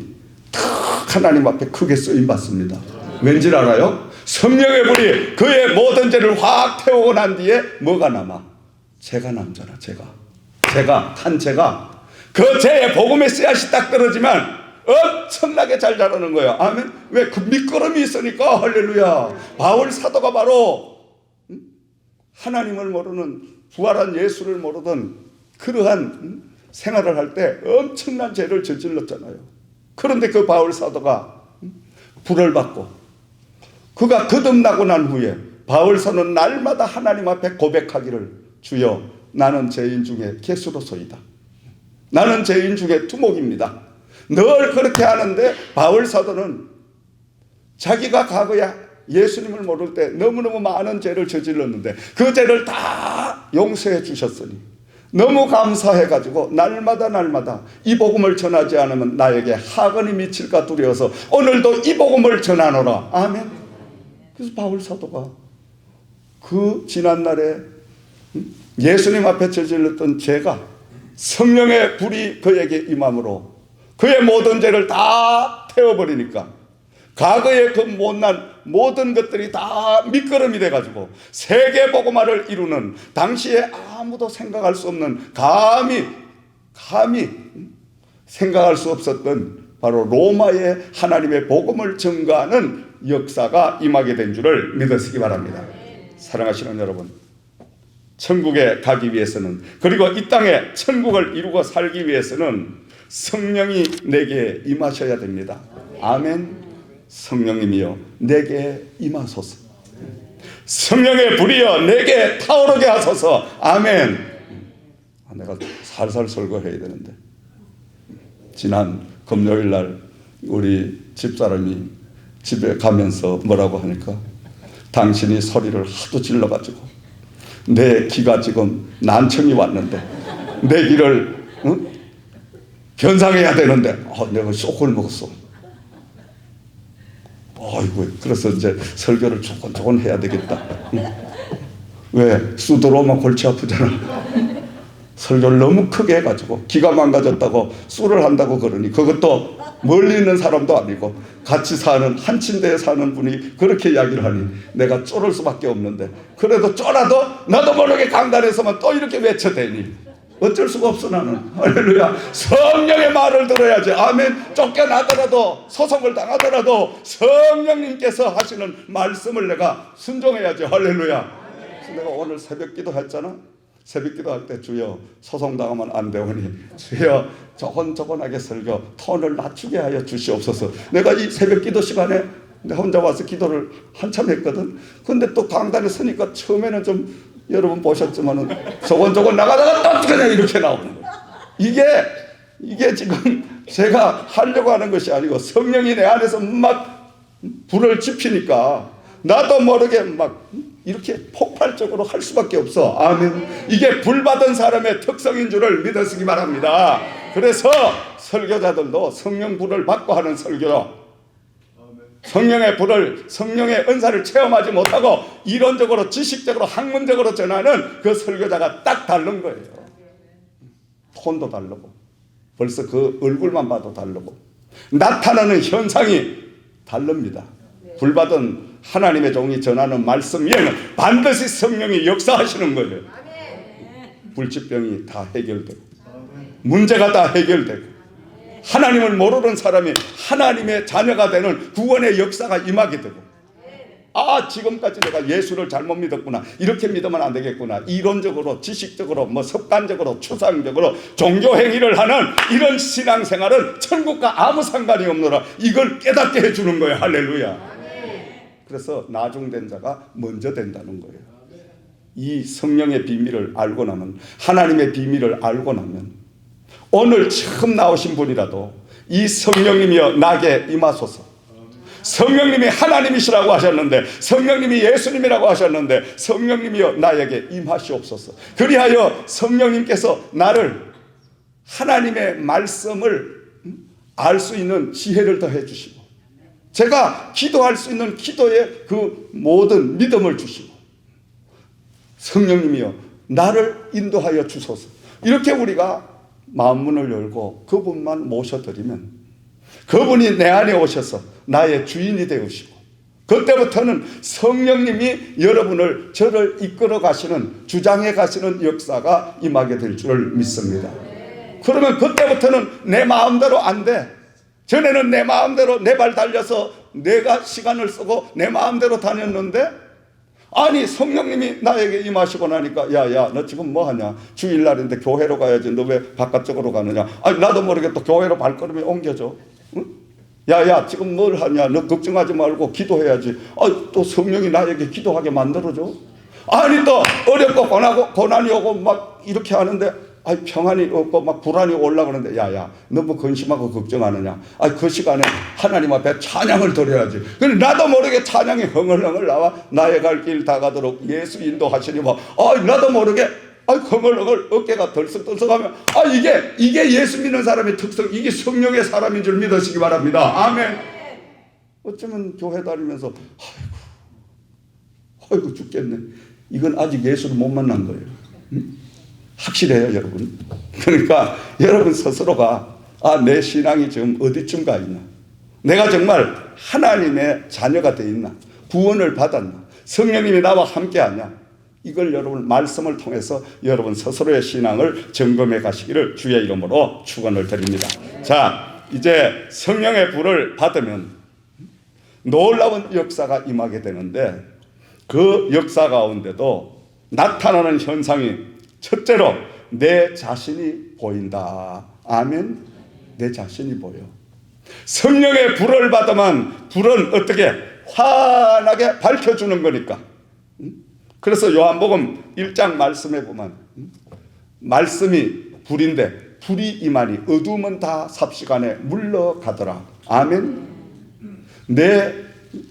탁 하나님 앞에 크게 쓰임받습니다. 왠지 알아요? 성령의 불이 그의 모든 죄를 확 태우고 난 뒤에 뭐가 남아? 죄가 남잖아. 죄가 그 죄의 복음의 씨앗이 딱 떨어지면 엄청나게 잘 자라는 거예요. 아멘. 왜? 그 밑거름이 있으니까. 할렐루야. 바울 사도가 바로 하나님을 모르는, 부활한 예수를 모르던 그러한 생활을 할 때 엄청난 죄를 저질렀잖아요. 그런데 그 바울 사도가 불을 받고 그가 거듭나고 난 후에 바울 사도는 날마다 하나님 앞에 고백하기를, 주여, 나는 죄인 중에 개수로소이다. 나는 죄인 중에 두목입니다. 늘 그렇게 하는데 바울 사도는 자기가 과거에 예수님을 모를 때 너무너무 많은 죄를 저질렀는데 그 죄를 다 용서해 주셨으니 너무 감사해가지고 날마다 이 복음을 전하지 않으면 나에게 하근이 미칠까 두려워서 오늘도 이 복음을 전하노라. 아멘. 그래서 바울 사도가 그 지난날에 예수님 앞에 저질렀던 죄가 성령의 불이 그에게 임함으로 그의 모든 죄를 다 태워버리니까 과거의 그 못난 모든 것들이 다 밑거름이 돼가지고 세계 복음화를 이루는, 당시에 아무도 생각할 수 없는, 감히 생각할 수 없었던 바로 로마의 하나님의 복음을 증거하는 역사가 임하게 된 줄을 믿으시기 바랍니다. 사랑하시는 여러분, 천국에 가기 위해서는, 그리고 이 땅에 천국을 이루고 살기 위해서는 성령이 내게 임하셔야 됩니다. 아멘. 성령님이여 내게 임하소서. 성령의 불이여 내게 타오르게 하소서. 아멘. 내가 살살 설교해야 되는데 지난 금요일 날 우리 집사람이 집에 가면서 뭐라고 하니까, 당신이 소리를 하도 질러가지고 내 귀가 지금 난청이 왔는데 내 귀를 변상해야 되는데 내가 쇼크를 먹었어. 아이고, 그래서 이제 설교를 조곤조곤 해야 되겠다. 왜? 수도로만 골치 아프잖아. 설교를 너무 크게 해가지고 기가 망가졌다고 술을 한다고 그러니, 그것도 멀리 있는 사람도 아니고 같이 사는, 한 침대에 사는 분이 그렇게 이야기를 하니 내가 쫄을 수밖에 없는데, 그래도 쫄아도 나도 모르게 강단에서만 또 이렇게 외쳐대니 어쩔 수가 없어 나는. 할렐루야. 성령의 말을 들어야지. 아멘. 쫓겨나더라도, 소송을 당하더라도 성령님께서 하시는 말씀을 내가 순종해야지. 할렐루야. 그래서 내가 오늘 새벽 기도 했잖아. 새벽 기도할 때 주여 소송당하면 안 되오니 주여 조곤조곤하게 설교 톤을 낮추게 하여 주시옵소서. 내가 이 새벽 기도 시간에 혼자 와서 기도를 한참 했거든. 근데 또 강단에 서니까 처음에는 좀, 여러분 보셨지만은 조곤조곤 나가다가 또 그냥 이렇게 나오는 거예요. 이게 지금 제가 하려고 하는 것이 아니고 성령이 내 안에서 막 불을 지피니까 나도 모르게 막 이렇게 폭발적으로 할 수밖에 없어. 아멘. 이게 불받은 사람의 특성인 줄을 믿으시기 바랍니다. 그래서 설교자들도 성령 불을 받고 하는 설교, 성령의 불을, 성령의 은사를 체험하지 못하고 이론적으로, 지식적으로, 학문적으로 전하는 그 설교자가 딱 다른 거예요. 톤도 다르고 벌써 그 얼굴만 봐도 다르고 나타나는 현상이 다릅니다. 불받은 하나님의 종이 전하는 말씀 위에는 반드시 성령이 역사하시는 거예요. 불치병이 다 해결되고 문제가 다 해결되고 하나님을 모르는 사람이 하나님의 자녀가 되는 구원의 역사가 임하게 되고, 아, 지금까지 내가 예수를 잘못 믿었구나, 이렇게 믿으면 안 되겠구나, 이론적으로, 지식적으로, 습관적으로, 추상적으로 종교 행위를 하는 이런 신앙생활은 천국과 아무 상관이 없노라, 이걸 깨닫게 해주는 거예요. 할렐루야. 그래서 나중된 자가 먼저 된다는 거예요. 이 성령의 비밀을 알고 나면, 하나님의 비밀을 알고 나면, 오늘 처음 나오신 분이라도 이 성령님이여 나게 임하소서. 성령님이 하나님이시라고 하셨는데, 성령님이 예수님이라고 하셨는데, 성령님이여 나에게 임하시옵소서. 그리하여 성령님께서 나를 하나님의 말씀을 알 수 있는 지혜를 더해 주시고, 제가 기도할 수 있는 기도의 그 모든 믿음을 주시고, 성령님이여 나를 인도하여 주소서. 이렇게 우리가 마음문을 열고 그분만 모셔드리면 그분이 내 안에 오셔서 나의 주인이 되시고, 그때부터는 성령님이 여러분을, 저를 이끌어 가시는, 주장해 가시는 역사가 임하게 될 줄 믿습니다. 그러면 그때부터는 내 마음대로 안 돼. 전에는 내 마음대로 내 발 달려서 내가 시간을 쓰고 내 마음대로 다녔는데, 아니 성령님이 나에게 임하시고 나니까, 야야 너 지금 뭐 하냐, 주일날인데 교회로 가야지, 너 왜 바깥쪽으로 가느냐, 아니 나도 모르게 또 교회로 발걸음이 옮겨져. 응? 야야 지금 뭘 하냐, 너 걱정하지 말고 기도해야지. 또 성령이 나에게 기도하게 만들어줘. 아니 또 어렵고 고난이 오고 막 이렇게 하는데, 평안이 없고 막 불안이 올라가는데, 야야 너무 근심하고 걱정하느냐, 그 시간에 하나님 앞에 찬양을 드려야지. 그럼 나도 모르게 찬양이 흥얼흥얼 나와. 나의 갈 길 다 가도록 예수 인도하시니 나도 모르게 흥얼흥얼 어깨가 덜썩덜썩하면, 이게 예수 믿는 사람의 특성, 이게 성령의 사람인 줄 믿으시기 바랍니다. 아멘. 어쩌면 교회 다니면서 아이고 죽겠네, 이건 아직 예수를 못 만난 거예요. 응? 확실해요 여러분. 그러니까 여러분 스스로가 내 신앙이 지금 어디쯤 가 있나, 내가 정말 하나님의 자녀가 되어 있나, 구원을 받았나, 성령님이 나와 함께 하냐, 이걸 여러분 말씀을 통해서 여러분 스스로의 신앙을 점검해 가시기를 주의 이름으로 축원을 드립니다. 자, 이제 성령의 불을 받으면 놀라운 역사가 임하게 되는데, 그 역사 가운데도 나타나는 현상이 첫째로 내 자신이 보인다. 아멘. 내 자신이 보여. 성령의 불을 받으면 불은 어떻게 환하게 밝혀주는 거니까. 그래서 요한복음 1장 말씀에 보면 말씀이 불인데 불이 임하니 어둠은 다 삽시간에 물러가더라. 아멘. 내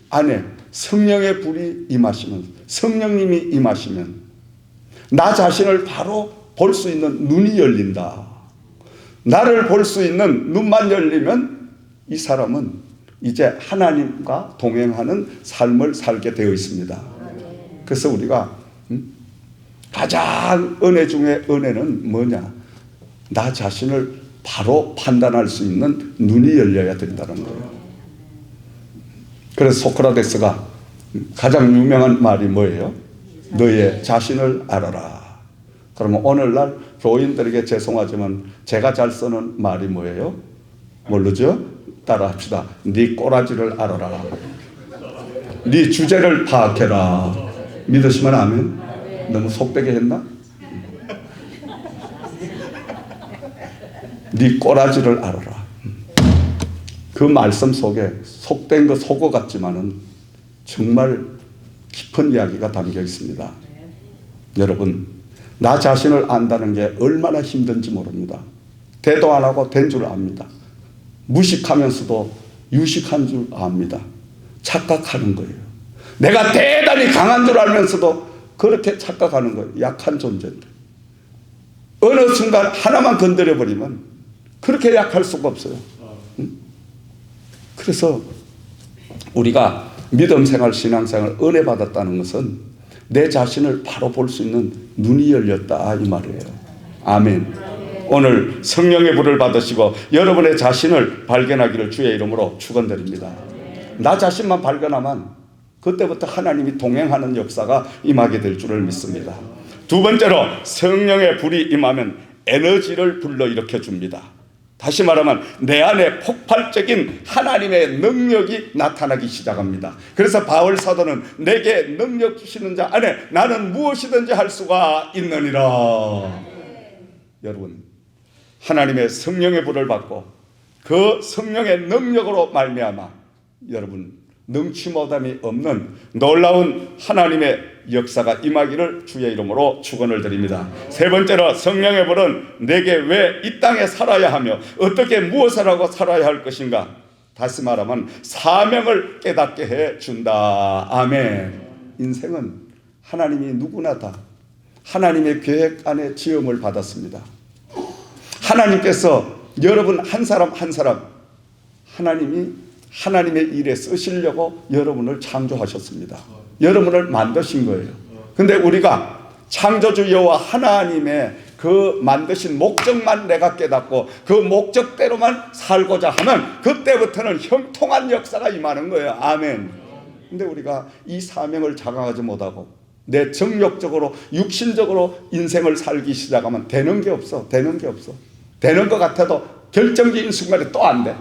안에 성령의 불이 임하시면, 성령님이 임하시면 나 자신을 바로 볼 수 있는 눈이 열린다. 나를 볼 수 있는 눈만 열리면 이 사람은 이제 하나님과 동행하는 삶을 살게 되어 있습니다. 그래서 우리가 가장 은혜 중에 은혜는 뭐냐? 나 자신을 바로 판단할 수 있는 눈이 열려야 된다는 거예요. 그래서 소크라테스가 가장 유명한 말이 뭐예요? 너의 자신을 알아라. 그러면 오늘날 교인들에게 죄송하지만 제가 잘 쓰는 말이 뭐예요? 모르죠? 따라합시다. 네 꼬라지를 알아라. 네 주제를 파악해라. 믿으시면 아멘. 너무 속되게 했나? 네 꼬라지를 알아라. 그 말씀 속에 속된 거 속어 같지만은 정말 깊은 이야기가 담겨 있습니다. 여러분, 나 자신을 안다는 게 얼마나 힘든지 모릅니다. 대도 안 하고 된 줄 압니다. 무식하면서도 유식한 줄 압니다. 착각하는 거예요. 내가 대단히 강한 줄 알면서도 그렇게 착각하는 거예요. 약한 존재인데. 어느 순간 하나만 건드려버리면 그렇게 약할 수가 없어요. 그래서 우리가 믿음 생활, 신앙 생활, 은혜 받았다는 것은 내 자신을 바로 볼 수 있는 눈이 열렸다 이 말이에요. 아멘. 오늘 성령의 불을 받으시고 여러분의 자신을 발견하기를 주의 이름으로 축원드립니다. 나 자신만 발견하면 그때부터 하나님이 동행하는 역사가 임하게 될 줄을 믿습니다. 두 번째로 성령의 불이 임하면 에너지를 불러일으켜 줍니다. 다시 말하면 내 안에 폭발적인 하나님의 능력이 나타나기 시작합니다. 그래서 바울 사도는 내게 능력 주시는 자 안에 나는 무엇이든지 할 수가 있느니라. 여러분, 하나님의 성령의 불을 받고 그 성령의 능력으로 말미암아 여러분 능치 못함이 없는 놀라운 하나님의 역사가 임하기를 주의 이름으로 축원을 드립니다. 세 번째로 성령의 불은 내게 왜 이 땅에 살아야 하며 어떻게 무엇을 하고 살아야 할 것인가. 다시 말하면 사명을 깨닫게 해준다. 아멘. 인생은 하나님이 누구나 다 하나님의 계획 안에 지음을 받았습니다. 하나님께서 여러분 한 사람 한 사람 하나님이 하나님의 일에 쓰시려고 여러분을 창조하셨습니다. 여러분을 만드신 거예요. 근데 우리가 창조주 여호와 하나님의 그 만드신 목적만 내가 깨닫고 그 목적대로만 살고자 하면 그때부터는 형통한 역사가 임하는 거예요. 아멘. 근데 우리가 이 사명을 자각하지 못하고 내 정욕적으로 육신적으로 인생을 살기 시작하면 되는 게 없어. 되는 게 없어. 되는 것 같아도 결정적인 순간에 또 안 돼.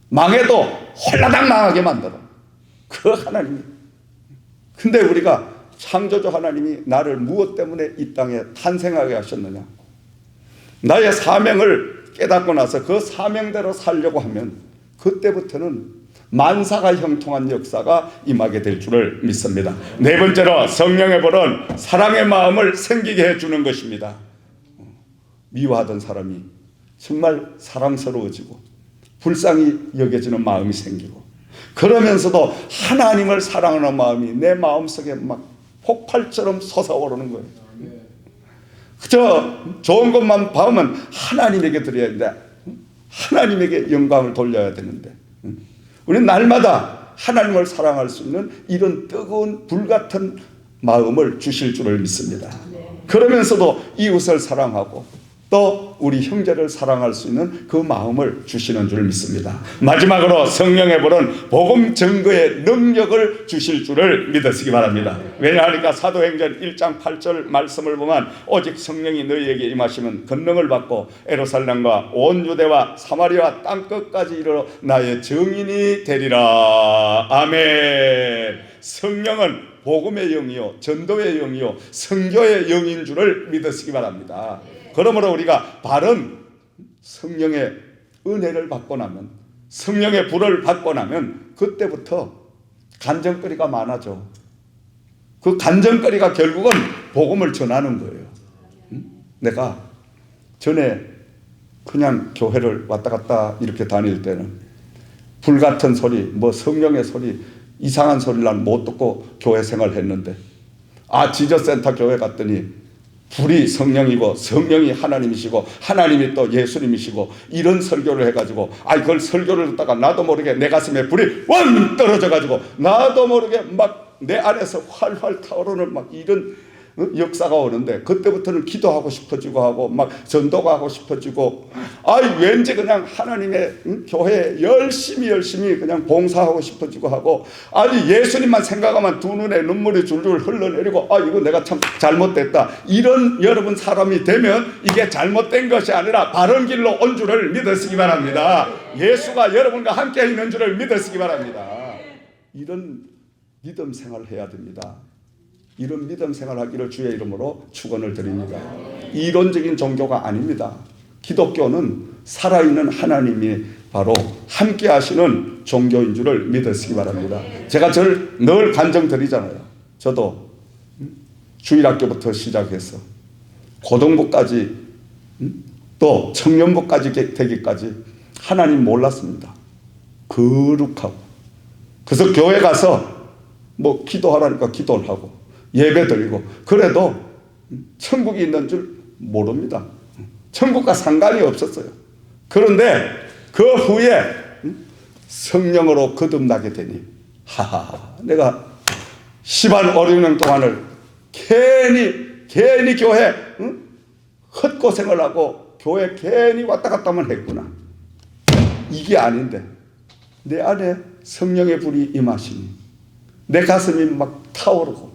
망해도 홀라당 망하게 만들어. 그 하나님이. 근데 우리가 창조주 하나님이 나를 무엇 때문에 이 땅에 탄생하게 하셨느냐. 나의 사명을 깨닫고 나서 그 사명대로 살려고 하면 그때부터는 만사가 형통한 역사가 임하게 될 줄을 믿습니다. 네 번째로 성령의 불은 사랑의 마음을 생기게 해주는 것입니다. 미워하던 사람이 정말 사랑스러워지고 불쌍히 여겨지는 마음이 생기고 그러면서도 하나님을 사랑하는 마음이 내 마음속에 막 폭발처럼 솟아오르는 거예요. 그저 좋은 것만 봐오면 하나님에게 드려야 되는데 하나님에게 영광을 돌려야 되는데 우리는 날마다 하나님을 사랑할 수 있는 이런 뜨거운 불같은 마음을 주실 줄을 믿습니다. 그러면서도 이웃을 사랑하고 또 우리 형제를 사랑할 수 있는 그 마음을 주시는 줄 믿습니다. 마지막으로 성령의 불은 복음 증거의 능력을 주실 줄을 믿으시기 바랍니다. 왜냐하니까 사도행전 1장 8절 말씀을 보면 오직 성령이 너희에게 임하시면 권능을 받고 예루살렘과 온 유대와 사마리아 땅끝까지 이르러 나의 증인이 되리라. 아멘. 성령은 복음의 영이요 전도의 영이요 선교의 영인 줄을 믿으시기 바랍니다. 그러므로 우리가 바른 성령의 은혜를 받고 나면 성령의 불을 받고 나면 그때부터 간증거리가 많아져. 그 간증거리가 결국은 복음을 전하는 거예요. 내가 전에 그냥 교회를 왔다 갔다 이렇게 다닐 때는 불같은 소리, 뭐 성령의 소리, 이상한 소리를 난 못 듣고 교회 생활을 했는데 지저센터 교회 갔더니 불이 성령이고 성령이 하나님이시고 하나님이 또 예수님이시고 이런 설교를 해가지고 그걸 설교를 듣다가 나도 모르게 내 가슴에 불이 원 떨어져가지고 나도 모르게 막 내 안에서 활활 타오르는 막 이런 역사가 오는데 그때부터는 기도하고 싶어지고 하고 막 전도가 하고 싶어지고 왠지 그냥 하나님의 교회에 열심히 그냥 봉사하고 싶어지고 하고 예수님만 생각하면 두 눈에 눈물이 줄줄 흘러내리고 이거 내가 참 잘못됐다 이런 여러분 사람이 되면 이게 잘못된 것이 아니라 바른 길로 온 줄을 믿으시기 바랍니다. 예수가 여러분과 함께 있는 줄을 믿으시기 바랍니다. 이런 믿음 생활을 해야 됩니다. 이런 믿음 생활하기를 주의 이름으로 축원을 드립니다. 이론적인 종교가 아닙니다. 기독교는 살아있는 하나님이 바로 함께 하시는 종교인 줄을 믿으시기 바랍니다. 제가 늘 간증드리잖아요. 저도 주일학교부터 시작해서 고등부까지 또 청년부까지 되기까지 하나님 몰랐습니다. 거룩하고 그래서 교회 가서 기도하라니까 기도를 하고 예배 드리고 그래도 천국이 있는 줄 모릅니다. 천국과 상관이 없었어요. 그런데 그 후에 성령으로 거듭나게 되니 내가 10한 5~6년 동안을 괜히 교회 헛고생을 하고 교회 괜히 왔다 갔다만 했구나. 이게 아닌데 내 안에 성령의 불이 임하시니 내 가슴이 막 타오르고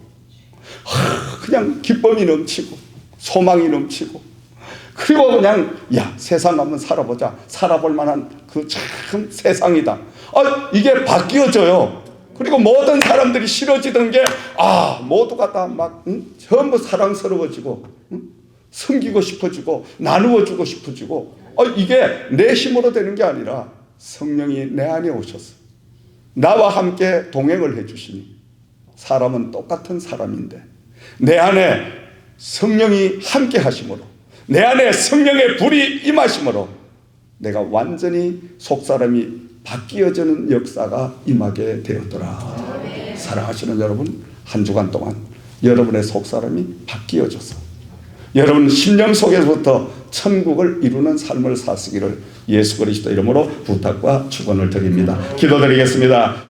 그냥 기쁨이 넘치고 소망이 넘치고 그리고 그냥 세상 한번 살아보자. 살아볼 만한 그 참 세상이다. 이게 바뀌어져요. 그리고 모든 사람들이 싫어지던 게 모두가 다 막 전부 사랑스러워지고 섬기고 싶어지고 나누어주고 싶어지고 이게 내 힘으로 되는 게 아니라 성령이 내 안에 오셔서 나와 함께 동행을 해주시니 사람은 똑같은 사람인데 내 안에 성령이 함께 하심으로 내 안에 성령의 불이 임하심으로 내가 완전히 속사람이 바뀌어지는 역사가 임하게 되었더라. 사랑하시는 여러분, 한 주간 동안 여러분의 속사람이 바뀌어져서 여러분 심령 속에서부터 천국을 이루는 삶을 사시기를 예수 그리스도 이름으로 부탁과 축원을 드립니다. 기도드리겠습니다.